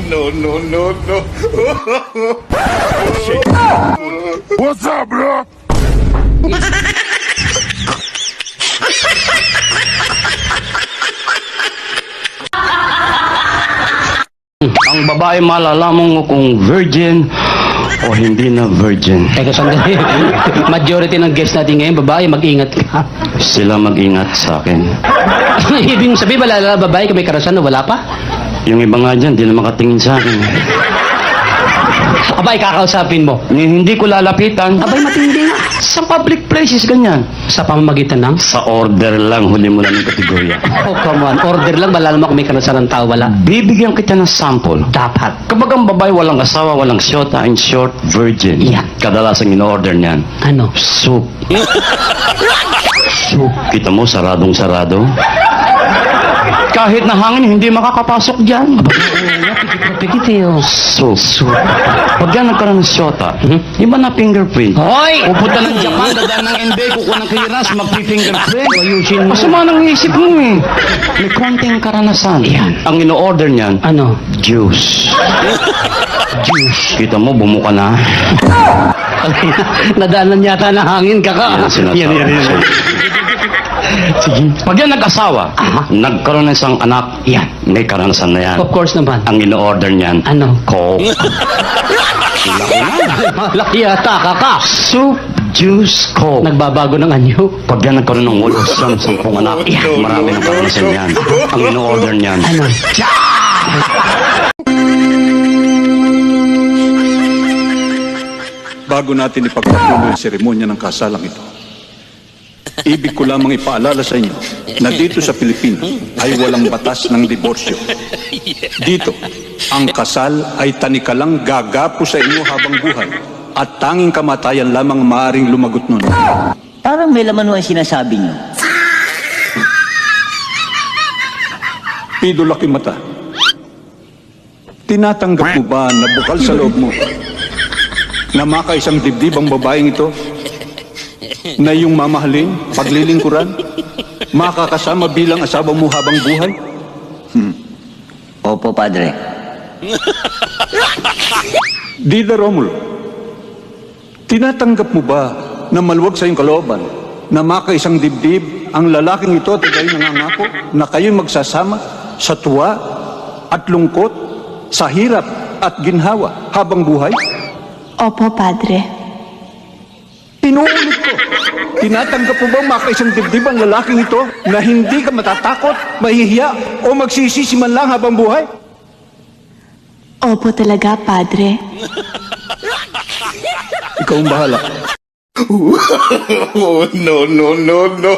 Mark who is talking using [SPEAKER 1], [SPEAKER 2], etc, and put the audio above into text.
[SPEAKER 1] No, no, no, no.
[SPEAKER 2] What's up, bro?
[SPEAKER 3] Ang babae malalaman mo kung virgin o hindi na virgin.
[SPEAKER 4] Teka, sandali. Majority ng guest natin ngayon, babae, mag-ingat ka.
[SPEAKER 3] Sila mag-ingat sa akin.
[SPEAKER 4] Ibig sabihin, wala babae ka may karasan na wala pa?
[SPEAKER 3] Yung iba nga dyan, di na makatingin sa akin.
[SPEAKER 4] Abay, kakausapin mo.
[SPEAKER 3] Hindi ko lalapitan.
[SPEAKER 4] Abay, matindi nga.
[SPEAKER 3] Sa public places, ganyan.
[SPEAKER 4] Sa pamamagitan ng?
[SPEAKER 3] Sa order lang, huli mo lang yung kategorya.
[SPEAKER 4] Oh, come on. Order lang, malalaman kung may karasan ng tao, wala.
[SPEAKER 3] Bibigyan kita ng sample.
[SPEAKER 4] Dapat.
[SPEAKER 3] Kapag ang babae walang asawa, walang syota, in short, virgin.
[SPEAKER 4] Yan.
[SPEAKER 3] Kadalasan in-order niyan.
[SPEAKER 4] Ano?
[SPEAKER 3] Soup. Soup. Kita mo, saradong-sarado. Kahit na hangin, hindi makakapasok dyan.
[SPEAKER 4] Pigit eh, oh.
[SPEAKER 3] Soup. Pag yan nagkaroon ng syota, iba na fingerprint.
[SPEAKER 4] Hoy!
[SPEAKER 3] Pupunta ng Japan, dadaan ng NBA, kukuha ng clearance, mag-fingerprint.
[SPEAKER 4] Ayusin mo.
[SPEAKER 3] Masama ng isip mo eh. May konting karanasan.
[SPEAKER 4] Yan.
[SPEAKER 3] Ang ino-order niyan,
[SPEAKER 4] Ano?
[SPEAKER 3] juice.
[SPEAKER 4] Juice.
[SPEAKER 3] Kita mo, bumuka na.
[SPEAKER 4] Nadaanan yata ng hangin, kaka.
[SPEAKER 3] Yan ang sinasabi.
[SPEAKER 4] Yan. Sige.
[SPEAKER 3] Pag yan nag-asawa, nagkaroon ng isang anak,
[SPEAKER 4] Yan.
[SPEAKER 3] may karanasan na yan.
[SPEAKER 4] Of course naman.
[SPEAKER 3] Ang ino-order niyan,
[SPEAKER 4] Ano?
[SPEAKER 3] Coke.
[SPEAKER 4] Laki yata, kaka.
[SPEAKER 3] Soup, juice, Coke.
[SPEAKER 4] Nagbabago ng anyo.
[SPEAKER 3] Pag yan nagkaroon ng walo, 10 anak, marami ng karanasan yan. Ang ino-order niyan,
[SPEAKER 4] Ano?
[SPEAKER 5] Bago natin ipagpatuloy ang seremonya ng kasalang ito, ibig ko lamang ipaalala sa inyo na dito sa Pilipinas ay walang batas ng diborsyo. Dito, ang kasal ay tanikalang gagapo sa inyo habang buhay at tanging kamatayan lamang maaaring lumagot nun.
[SPEAKER 6] Parang may laman mo ang sinasabi niyo.
[SPEAKER 5] Pido laki mata. Tinatanggap mo ba na bukal sa loob mo na makaisang dibdib ang babaeng ito na iyong mamahalin, paglilingkuran, makakasama bilang asawa mo habang buhay?
[SPEAKER 6] Opo, Padre.
[SPEAKER 5] Dida Romulo, tinatanggap mo ba na maluwag sa iyong kalooban na makaisang dibdib ang lalaking ito at kayo nangangako na kayo'y magsasama sa tuwa at lungkot, sa hirap at ginhawa habang buhay?
[SPEAKER 7] Opo, Padre.
[SPEAKER 5] Inuulit ko, tinatanggap mo bang makaisang dibdib ang lalaking ito na hindi ka matatakot, mahihiya o magsisisi man lang habang buhay?
[SPEAKER 7] Opo talaga, Padre.
[SPEAKER 5] Ikaw ang bahala.
[SPEAKER 1] Oh, no, no, no, no.